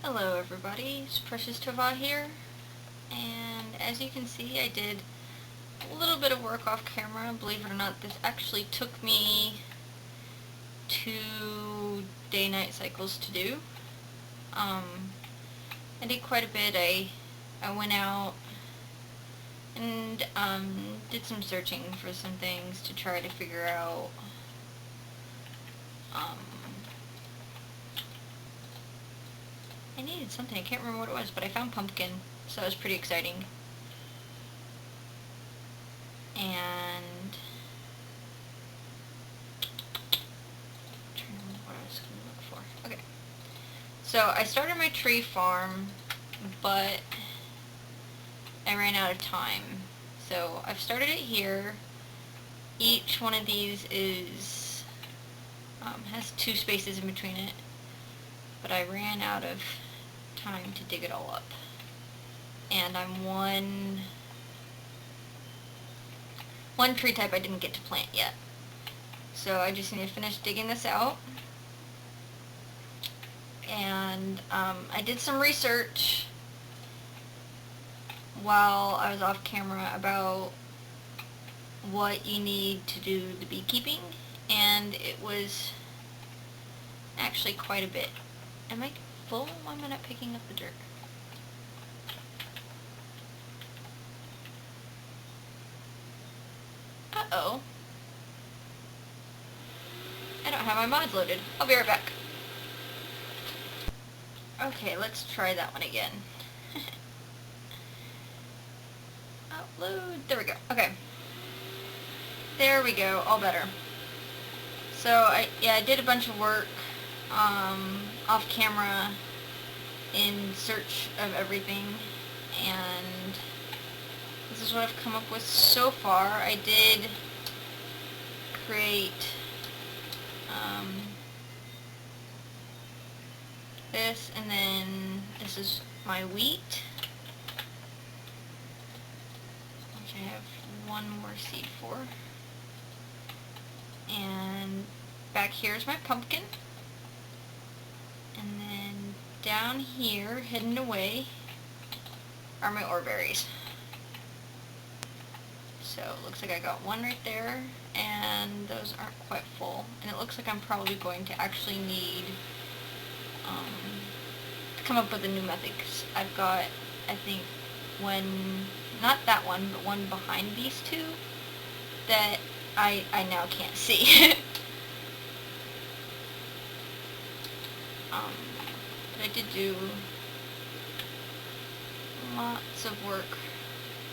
Hello everybody, it's Precious Tova here, and as you can see I did a little bit of work off camera. Believe it or not, this actually took me 2 day-night cycles to do. I did quite a bit. I went out and did some searching for some things to try to figure out I needed something, I can't remember what it was, but I found pumpkin, so that was pretty exciting. And I'm trying to remember what I was going to look for. Okay. So I started my tree farm, but I ran out of time. So I've started it here. Each one of these is has 2 spaces in between it, but I ran out of time to dig it all up. And I'm one tree type I didn't get to plant yet. So I just need to finish digging this out. And I did some research while I was off camera about what you need to do the beekeeping, and it was actually quite a bit. Am I full? Why am I not picking up the dirt? Uh-oh. I don't have my mods loaded. I'll be right back. Okay, let's try that one again. Upload. There we go. Okay. There we go. All better. So, I did a bunch of work off camera in search of everything, and this is what I've come up with so far. I did create this, and then this is my wheat, which I have one more seed for, and back here is my pumpkin, and then down here, hidden away, are my oreberries. So it looks like I got one right there, and those aren't quite full, and it looks like I'm probably going to actually need to come up with a new method, because I've got, I think, not that one, but one behind these two that I now can't see. But I did do lots of work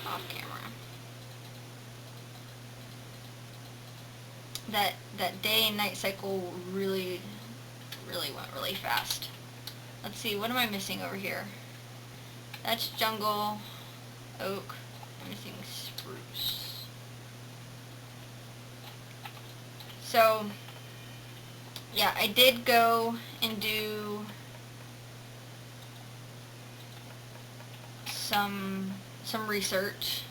off camera. That day and night cycle really went really fast. Let's see, what am I missing over here? That's jungle, oak, I'm missing spruce. So, yeah, I did go and do some research,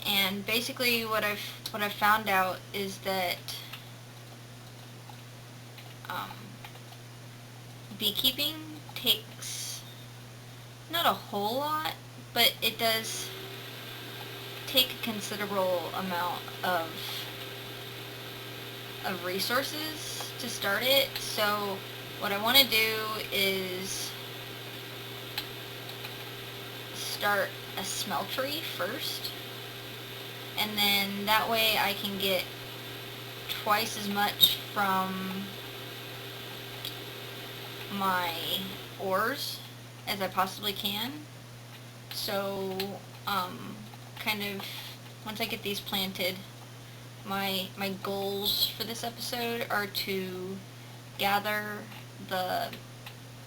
and basically what I've found out is that beekeeping takes not a whole lot, but it does take a considerable amount of resources to start it. So what I want to do is start a smeltery first, and then that way I can get twice as much from my ores as I possibly can. So kind of once I get these planted, my goals for this episode are to gather the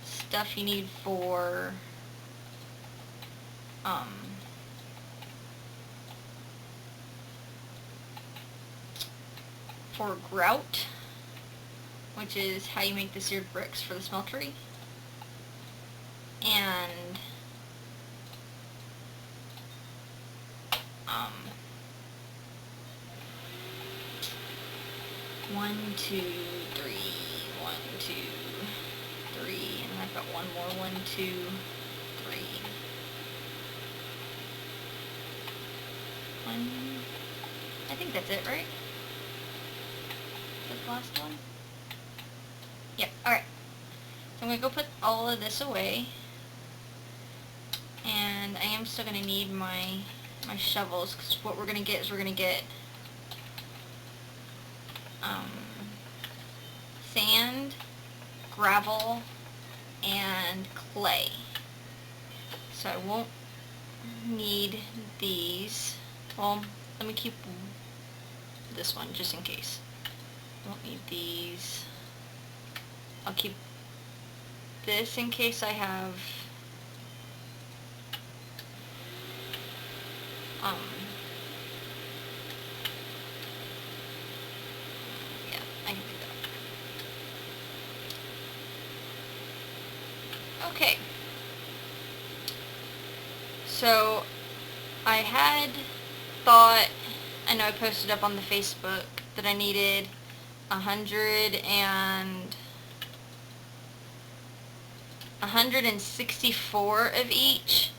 stuff you need for grout, which is how you make the seared bricks for the smeltery, and 1, 2, 3, 1, 2, 3, and I've got 1 one more. 1, 2, 3. 1. I think that's it, right? The last one? Yep, alright. So I'm going to go put all of this away. And I am still going to need my shovels, because what we're going to get is we're going to get sand, gravel, and clay. So I won't need these. Well, let me keep this one just in case. Don't need these. I'll keep this in case I have yeah, I can do that. Okay. So I had thought, I know I posted up on the Facebook that I needed 164 of each,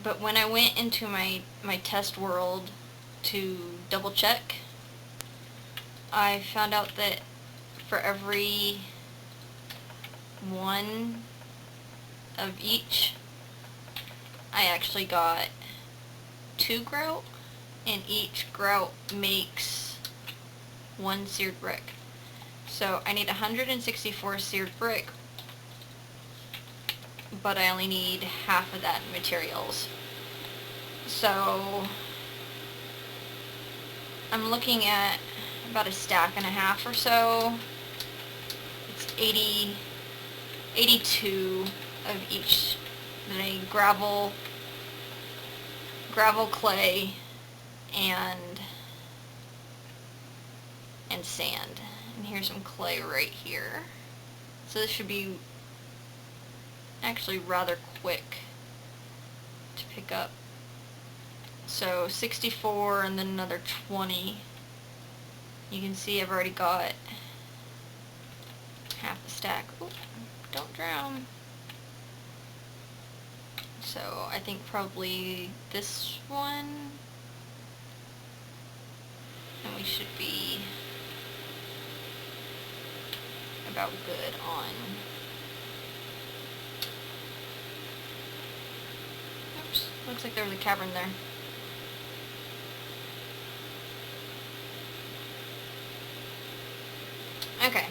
but when I went into my test world to double check, I found out that for every one of each, I actually got 2 grout, and each grout makes 1 seared brick. So I need 164 seared brick, but I only need half of that in materials. So I'm looking at about a stack and a half or so. It's 82 of each. Then I gravel, clay, and sand. And here's some clay right here. So this should be actually rather quick to pick up. So 64 and then another 20. You can see I've already got half a stack. Ooh, don't drown. So I think probably this one, and we should be about good on. Oops, looks like there was a cavern there. Okay,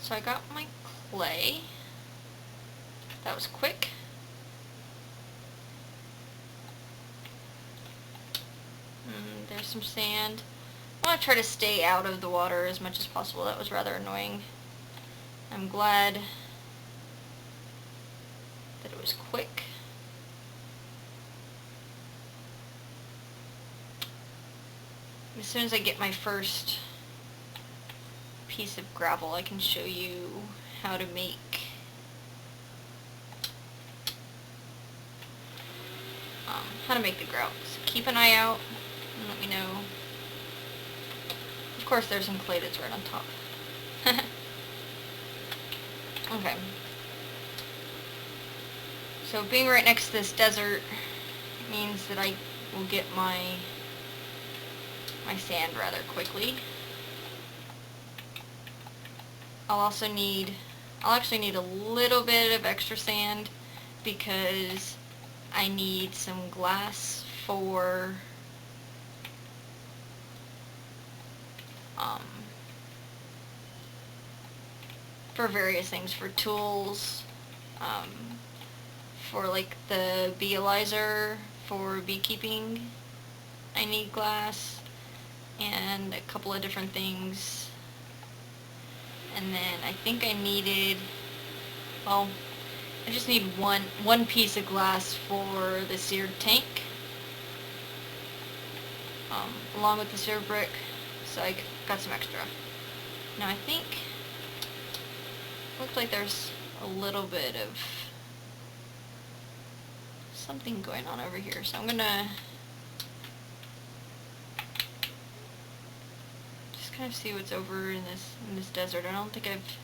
so I got my clay. That was quick. There's some sand. I want to try to stay out of the water as much as possible. That was rather annoying. I'm glad that it was quick. As soon as I get my first piece of gravel, I can show you how to make the grout. So keep an eye out and let me know. Of course there's some clay that's right on top. Okay. So being right next to this desert means that I will get my sand rather quickly. I'll actually need a little bit of extra sand because I need some glass for various things, for tools, for like the beealyzer for beekeeping. I need glass and a couple of different things. And then I think I needed, well, I just need one piece of glass for the seared tank, along with the seared brick, so I got some extra. Now I think, looks like there's a little bit of something going on over here, so I'm gonna just kind of see what's over in this desert. I don't think I've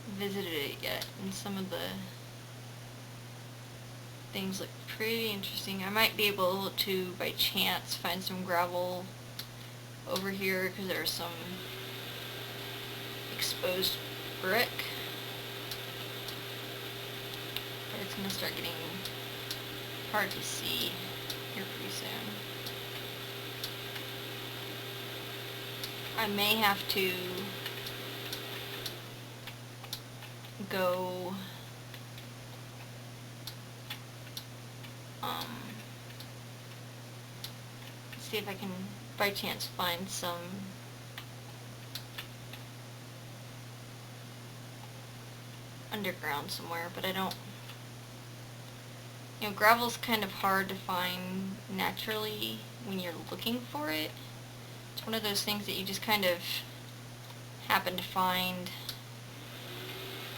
visited it yet, and some of the things look pretty interesting. I might be able to, by chance, find some gravel over here because there's some exposed brick. But it's going to start getting hard to see here pretty soon. I may have to go see if I can by chance find some underground somewhere, but I don't, gravel's kind of hard to find naturally when you're looking for it. It's one of those things that you just kind of happen to find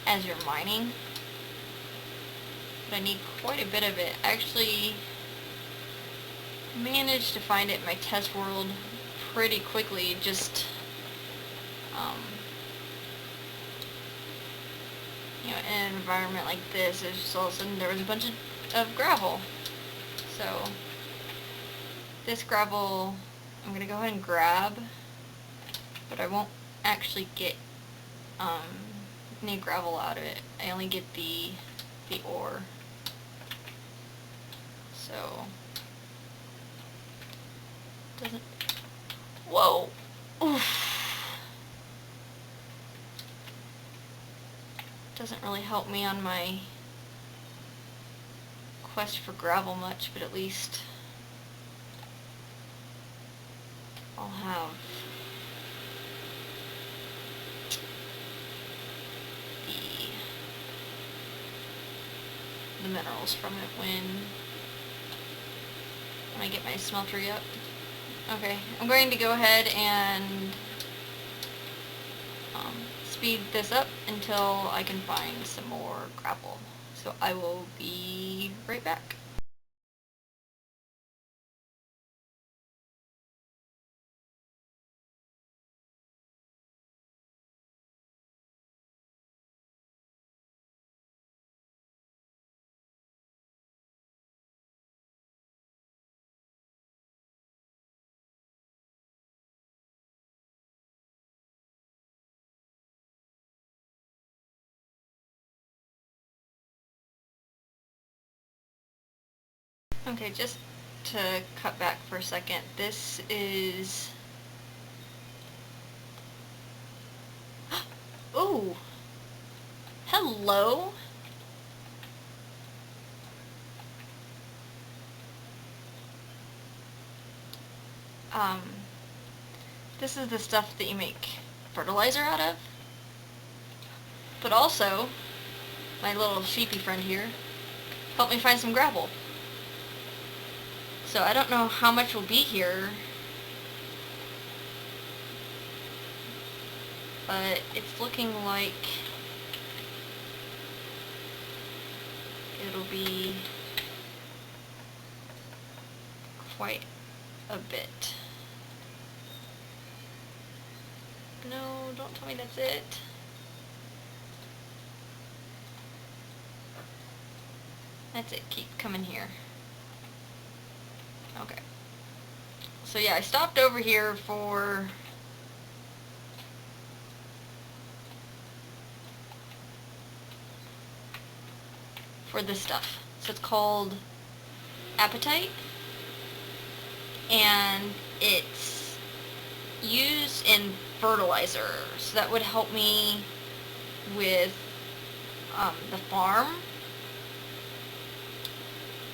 as you're mining. But I need quite a bit of it. I actually managed to find it in my test world pretty quickly, just in an environment like this. It's just all of a sudden there was a bunch of gravel. So this gravel I'm gonna go ahead and grab, but I won't actually get any gravel out of it. I only get the ore. So doesn't. Whoa. Oof. Doesn't really help me on my quest for gravel much, but at least I'll have the minerals from it when I get my smeltery up. Okay, I'm going to go ahead and speed this up until I can find some more gravel. So I will be right back. Okay, just to cut back for a second, this is... Ooh! Hello! This is the stuff that you make fertilizer out of. But also, my little sheepy friend here helped me find some gravel. So I don't know how much will be here, but it's looking like it'll be quite a bit. No, don't tell me that's it. That's it, keep coming here. Okay. So yeah, I stopped over here for this stuff. So it's called Appetite, and it's used in fertilizer. So that would help me with the farm.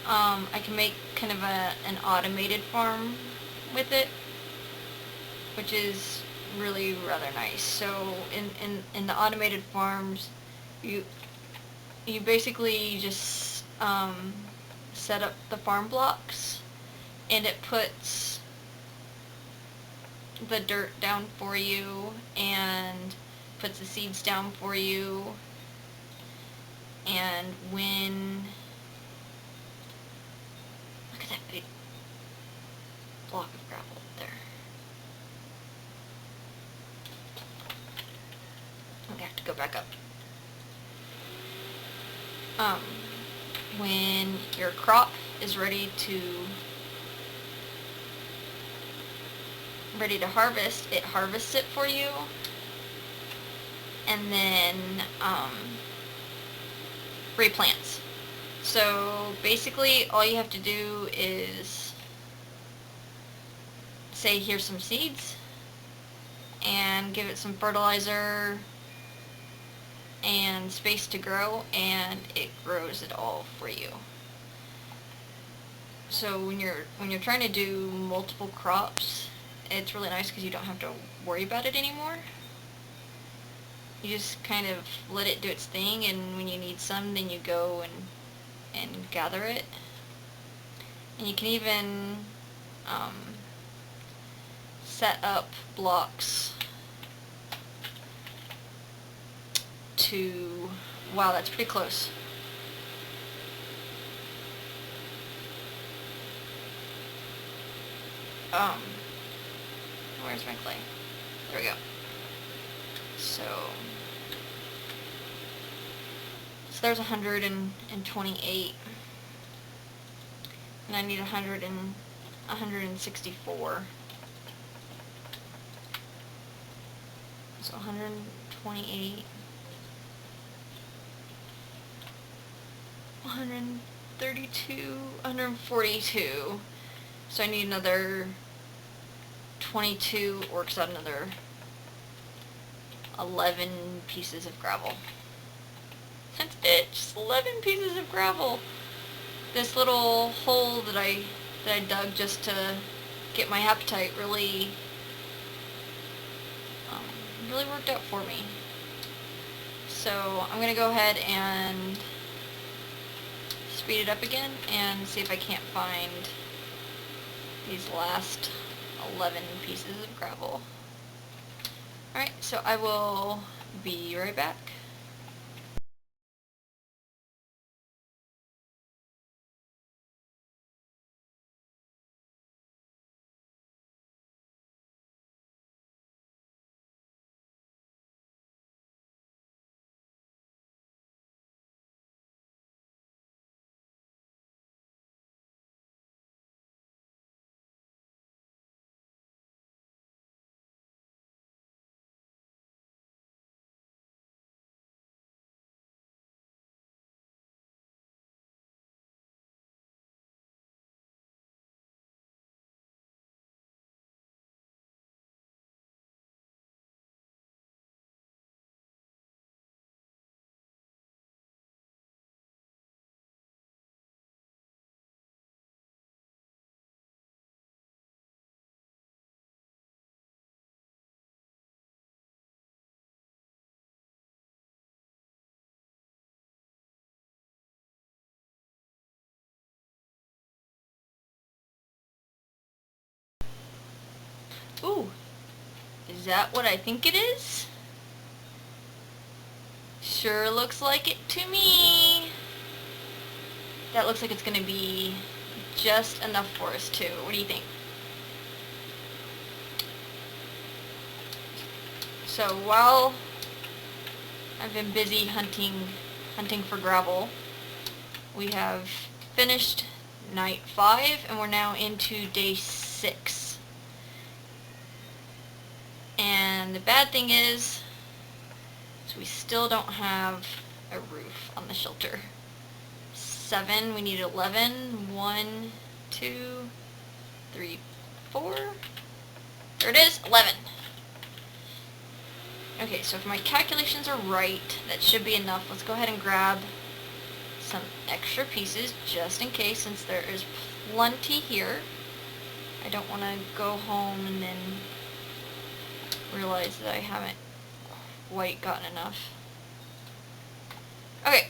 I can make kind of an automated farm with it, which is really rather nice. So in the automated farms, you basically just set up the farm blocks, and it puts the dirt down for you and puts the seeds down for you, and when... Look at that big block of gravel up there. I'm gonna have to go back up. um, when your crop is ready to harvest, it harvests it for you, and then replants. So basically all you have to do is say, here's some seeds, and give it some fertilizer and space to grow, and it grows it all for you. So when you're trying to do multiple crops, it's really nice because you don't have to worry about it anymore. You just kind of let it do its thing, and when you need some, then you go and gather it. And you can even set up blocks to... Wow, that's pretty close. Where's my clay? There we go. So there's 128, and I need 164. So 128, 132, 142. So I need another 22, works out another 11 pieces of gravel. That's it, just 11 pieces of gravel. This little hole that I dug just to get my appetite really worked out for me. So I'm gonna go ahead and speed it up again and see if I can't find these last 11 pieces of gravel. Alright, so I will be right back. Ooh, is that what I think it is? Sure looks like it to me. That looks like it's gonna be just enough for us too. What do you think? So while I've been busy hunting for gravel, we have finished night 5 and we're now into day 6. And the bad thing is we still don't have a roof on the shelter. 7, we need 11. 1, 2, 3, 4. There it is, 11. Okay, so if my calculations are right, that should be enough. Let's go ahead and grab some extra pieces just in case, since there is plenty here. I don't want to go home and then realize that I haven't quite gotten enough. Okay,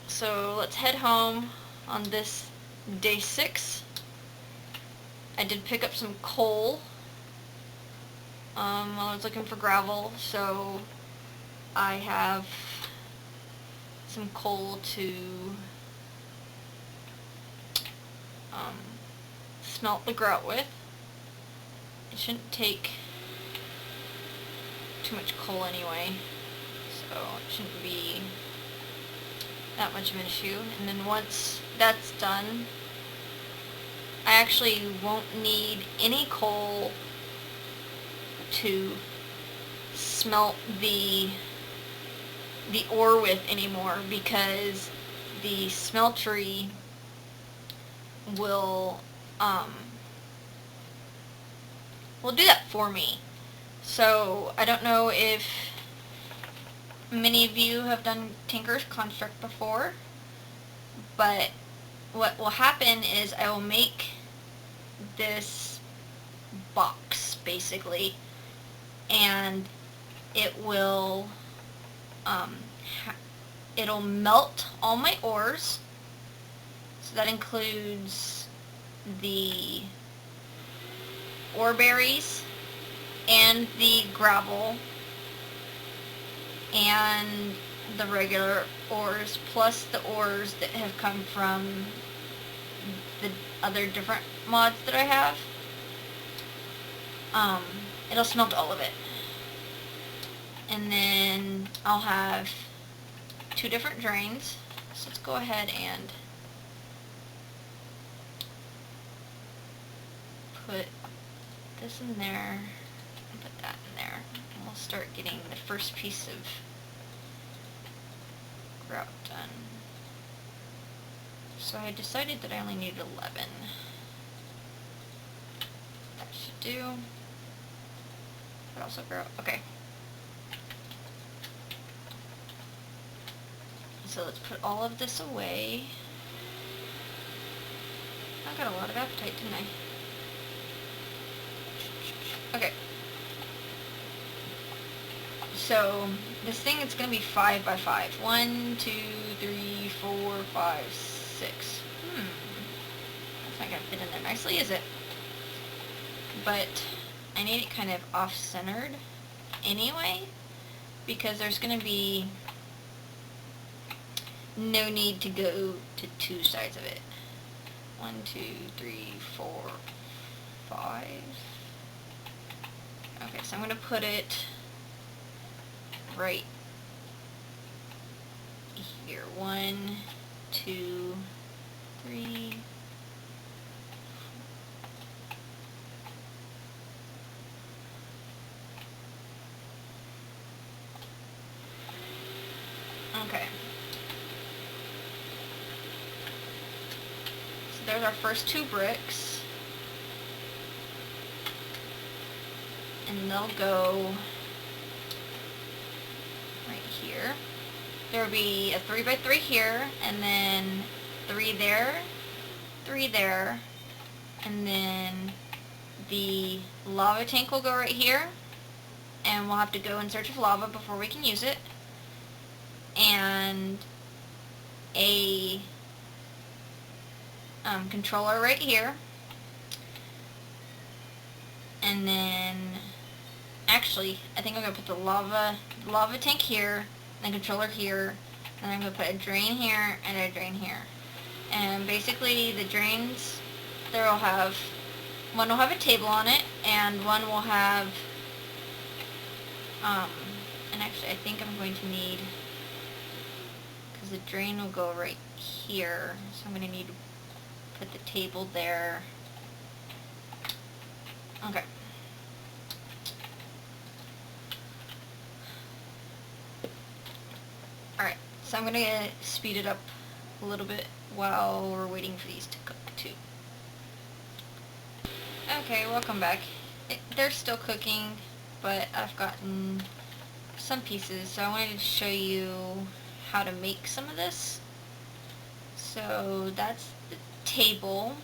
so let's head home on this day 6. I did pick up some coal while I was looking for gravel, so I have some coal to smelt the grout with. It shouldn't take too much coal anyway, so it shouldn't be that much of an issue. And then once that's done, I actually won't need any coal to smelt the ore with anymore, because the smeltery will do that for me. So I don't know if many of you have done Tinker's Construct before, but what will happen is I will make this box basically, and it will it'll melt all my ores. So that includes the ore berries and the gravel and the regular ores, plus the ores that have come from the other different mods that I have. It'll smelt all of it. And then I'll have 2 different drains. So let's go ahead and put this in there and put that in there. And we'll start getting the first piece of grout done. So I decided that I only need 11. That should do. But also grout. Okay. So let's put all of this away. I got a lot of appetite, didn't I? Okay. So this thing is going to be 5 by 5. 1, 2, 3, 4, 5, 6. That's not going to fit in there nicely, is it? But I need it kind of off-centered anyway, because there's going to be no need to go to 2 sides of it. 1, 2, 3, 4, 5. Okay, so I'm going to put it right here. 1, 2, 3. Okay. So there's our first 2 bricks. And they'll go right here. There will be a 3 by 3 here, and then 3 there, 3 there, and then the lava tank will go right here, and we'll have to go in search of lava before we can use it, and a controller right here, and then actually I think I'm going to put the lava tank here, and the controller here, and I'm going to put a drain here and a drain here. And basically the drains, one will have a table on it, and one will have, and actually I think I'm going to need, because the drain will go right here, so I'm going to need to put the table there. Okay. Alright, so I'm going to speed it up a little bit while we're waiting for these to cook too. Okay, welcome back. They're still cooking, but I've gotten some pieces, so I wanted to show you how to make some of this. So that's the table,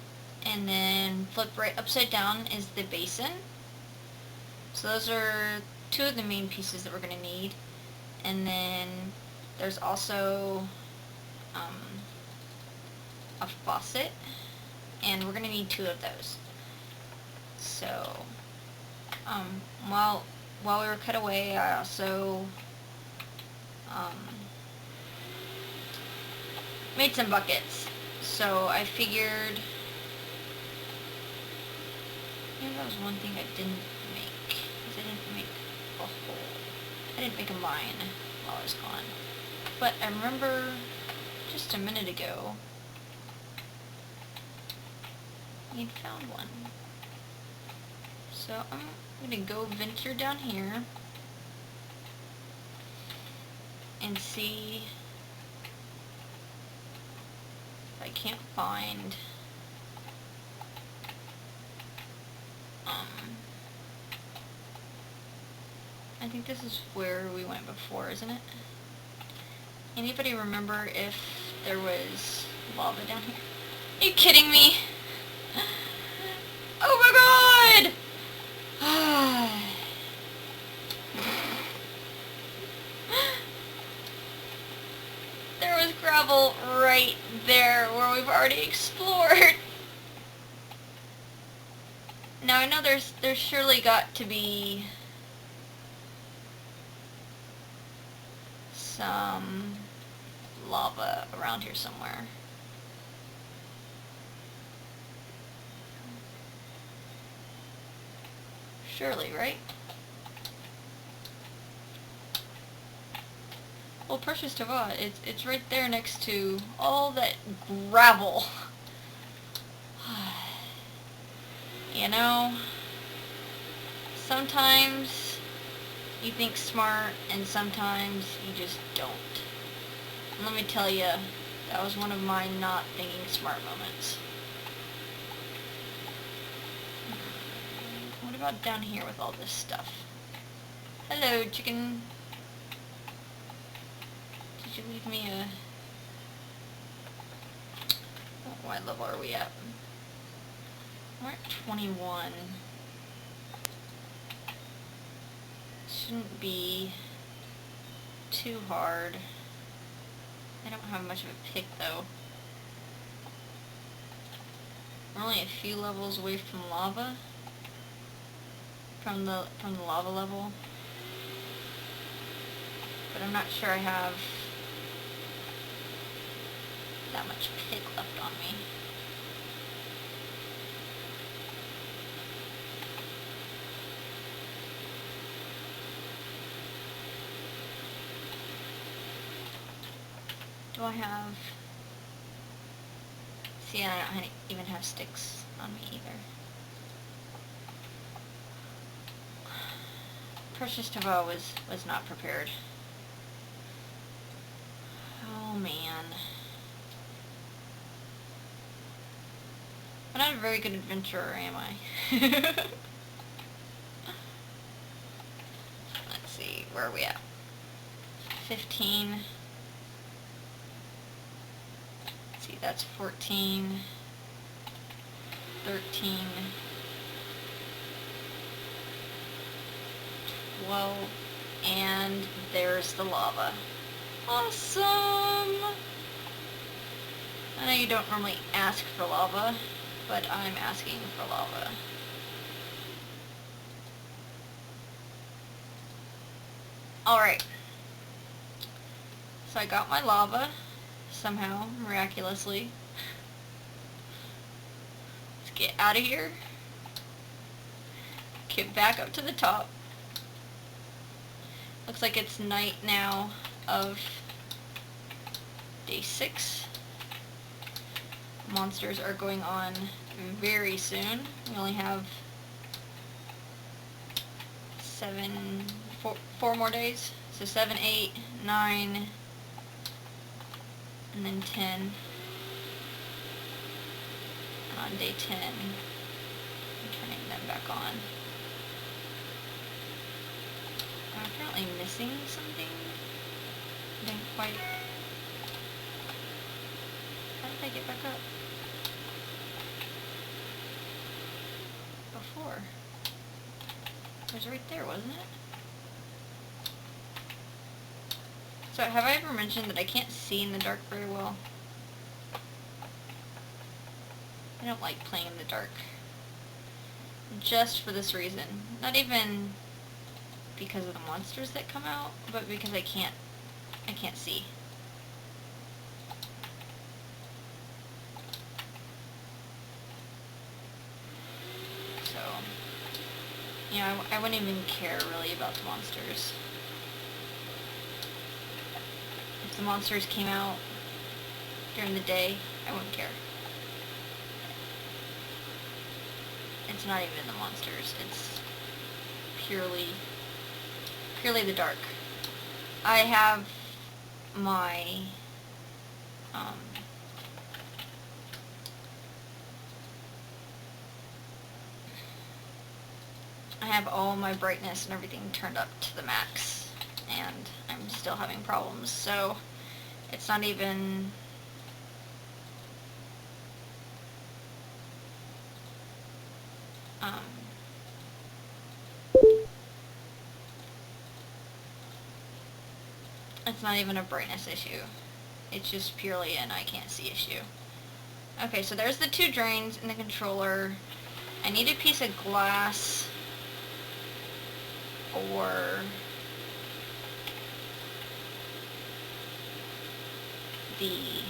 and then flip right upside down is the basin. So those are 2 of the main pieces that we're going to need. And then there's also a faucet, and we're going to need 2 of those. So while we were cut away, I also made some buckets. So I figured, that was one thing I didn't make, because I didn't make a hole. I didn't make a mine while I was gone. But I remember just a minute ago, you'd found one. So I'm gonna go venture down here and see if I can't find I think this is where we went before, isn't it? Anybody remember if there was lava down here? Are you kidding me? Oh my god! There was gravel right there where we've already explored. Now I know there's surely got to be some lava around here somewhere. Surely, right? Well, precious Tava, it's right there next to all that gravel. You know, sometimes you think smart and sometimes you just don't. And let me tell you, that was one of my not thinking smart moments. What about down here with all this stuff? Hello, chicken. Did you leave me a... What level are we at? We're at 21. Shouldn't be too hard. I don't have much of a pick though. We're only a few levels away from lava. From the lava level. But I'm not sure I have that much pick left on me. Do I have... See, I don't even have sticks on me either. Precious Tava was not prepared. Oh man. I'm not a very good adventurer, am I? Let's see, where are we at? 15. Let's see, that's 14. 13. 12. And there's the lava. Awesome! I know you don't normally ask for lava, but I'm asking for lava. Alright. So I got my lava, somehow, miraculously. Let's get out of here. Get back up to the top. Looks like it's night now of day 6. Monsters are going on very soon. We only have 4 more days. So 7, 8, 9, and then 10. And on day 10, I'm turning them back on. I'm apparently missing something. I didn't quite... How did I get back up? Before. It was right there, wasn't it? So, have I ever mentioned that I can't see in the dark very well? I don't like playing in the dark. Just for this reason. Not even because of the monsters that come out, but because I can't see. So, you know, I wouldn't even care really about the monsters. If the monsters came out during the day, I wouldn't care. It's not even the monsters. It's purely the dark. I have my I have all my brightness and everything turned up to the max, and I'm still having problems. So it's not even it's not even a brightness issue. It's just purely an I can't see issue. Okay, so there's the 2 drains in the controller. I need a piece of glass for the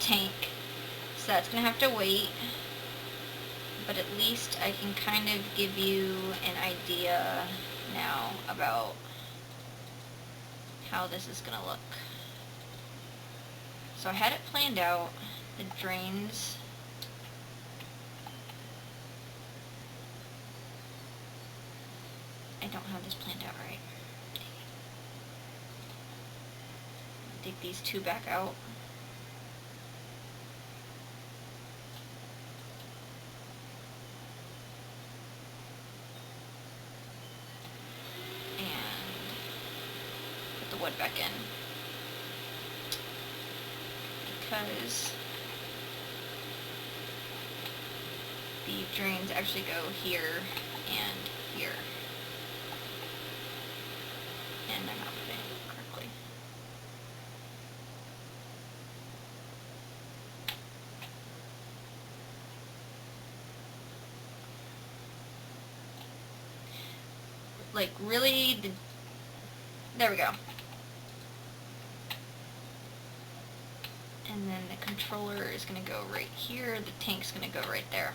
tank, so that's gonna have to wait, but at least I can kind of give you an idea now about how this is gonna look. So I had it planned out, the drains. I don't have this planned out right. Take these 2 back out. And put the wood back in. Because the drains actually go here and here. And I'm not putting it correctly. Like, really, there we go. And then the controller is going to go right here, the tank's going to go right there.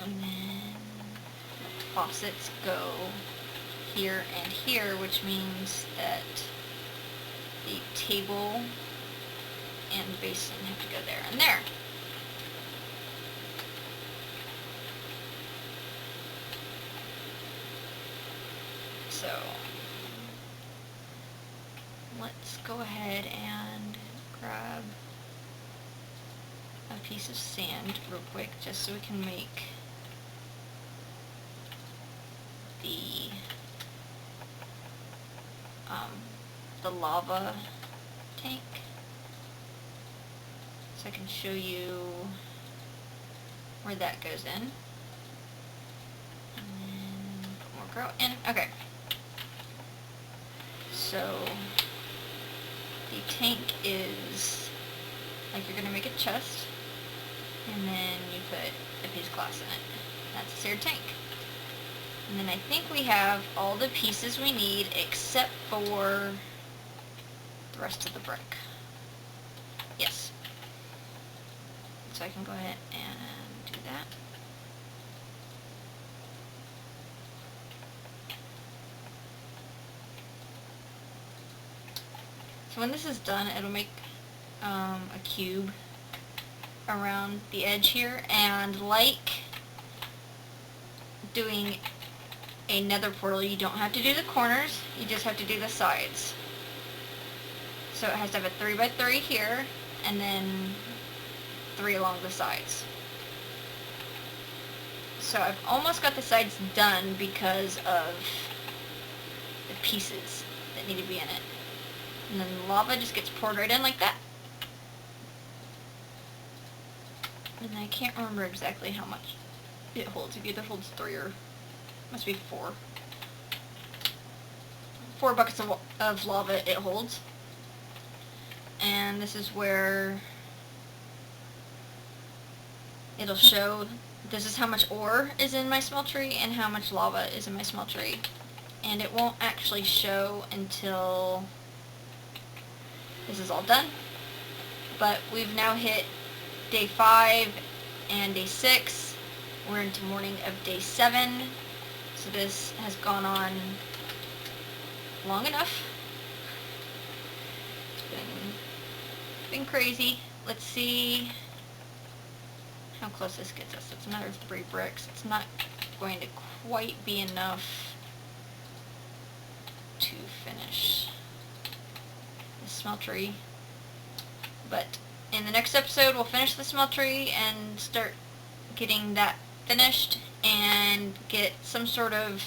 And then the faucets go here and here, which means that the table and the basin have to go there and there. So let's go ahead and grab a piece of sand real quick, just so we can make the lava tank, so I can show you where that goes in. And then put more grout in. Okay. So the tank is like, you're gonna make a chest, and then you put a piece of glass in it. That's a seared tank. And then I think we have all the pieces we need except for the rest of the brick. Yes. So I can go ahead and do that. So when this is done, it'll make a cube around the edge here, and like doing a nether portal, you don't have to do the corners, you just have to do the sides. So it has to have a 3x3 here, and then 3 along the sides. So I've almost got the sides done because of the pieces that need to be in it. And then the lava just gets poured right in like that. And I can't remember exactly how much it holds. It either holds 3 or must be 4. 4 buckets of lava it holds. And this is where it'll show, this is how much ore is in my smeltery and how much lava is in my smeltery. And it won't actually show until this is all done. But we've now hit day 5 and day 6. We're into morning of day 7. So this has gone on long enough been crazy. Let's see how close this gets us. It's another 3 bricks. It's not going to quite be enough to finish the smeltery. But in the next episode, we'll finish the smeltery and start getting that finished and get some sort of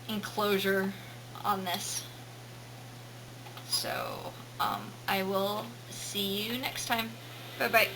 enclosure on this. So, I will see you next time. Bye-bye.